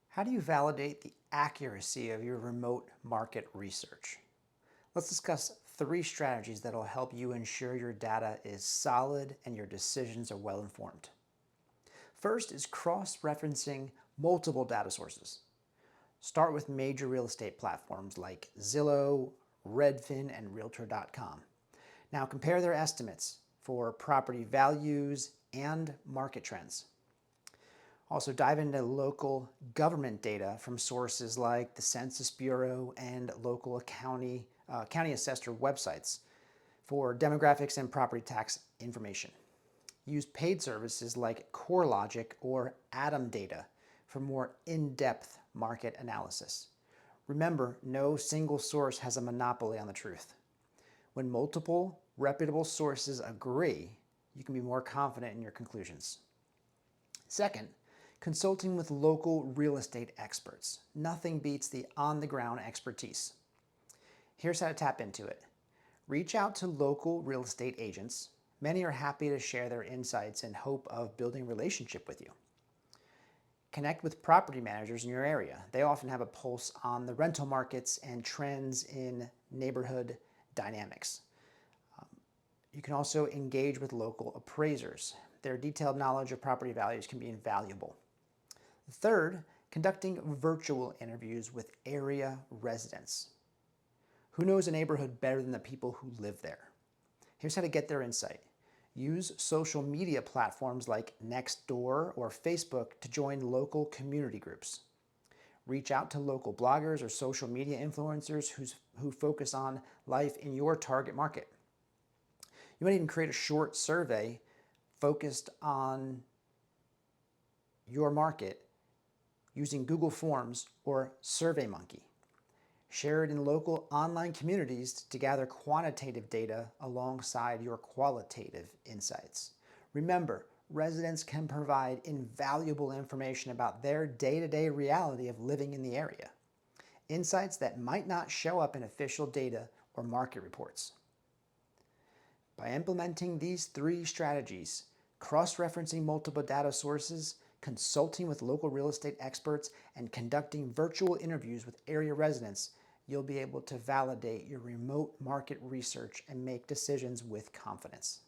How do you validate the accuracy of your remote market research? Let's discuss 3 strategies that will help you ensure your data is solid and your decisions are well informed. First is cross-referencing multiple data sources. Start with major real estate platforms like Zillow, Redfin, and Realtor.com. Now compare their estimates for property values and market trends. Also dive into local government data from sources like the Census Bureau and local county assessor websites for demographics and property tax information. Use paid services like CoreLogic or Atom Data for more in-depth market analysis. Remember, no single source has a monopoly on the truth. When multiple reputable sources agree, you can be more confident in your conclusions. Second, consulting with local real estate experts. Nothing beats the on-the-ground expertise. Here's how to tap into it. Reach out to local real estate agents. Many are happy to share their insights in hope of building a relationship with you. Connect with property managers in your area. They often have a pulse on the rental markets and trends in neighborhood dynamics. You can also engage with local appraisers. Their detailed knowledge of property values can be invaluable. Third, conducting virtual interviews with area residents. Who knows a neighborhood better than the people who live there? Here's how to get their insight. Use social media platforms like Nextdoor or Facebook to join local community groups. Reach out to local bloggers or social media influencers who focus on life in your target market. You might even create a short survey focused on your market using Google Forms or SurveyMonkey. Share it in local online communities to gather quantitative data alongside your qualitative insights. Remember, residents can provide invaluable information about their day-to-day reality of living in the area. Insights that might not show up in official data or market reports. By implementing these 3 strategies, cross-referencing multiple data sources, consulting with local real estate experts, and conducting virtual interviews with area residents, you'll be able to validate your remote market research and make decisions with confidence.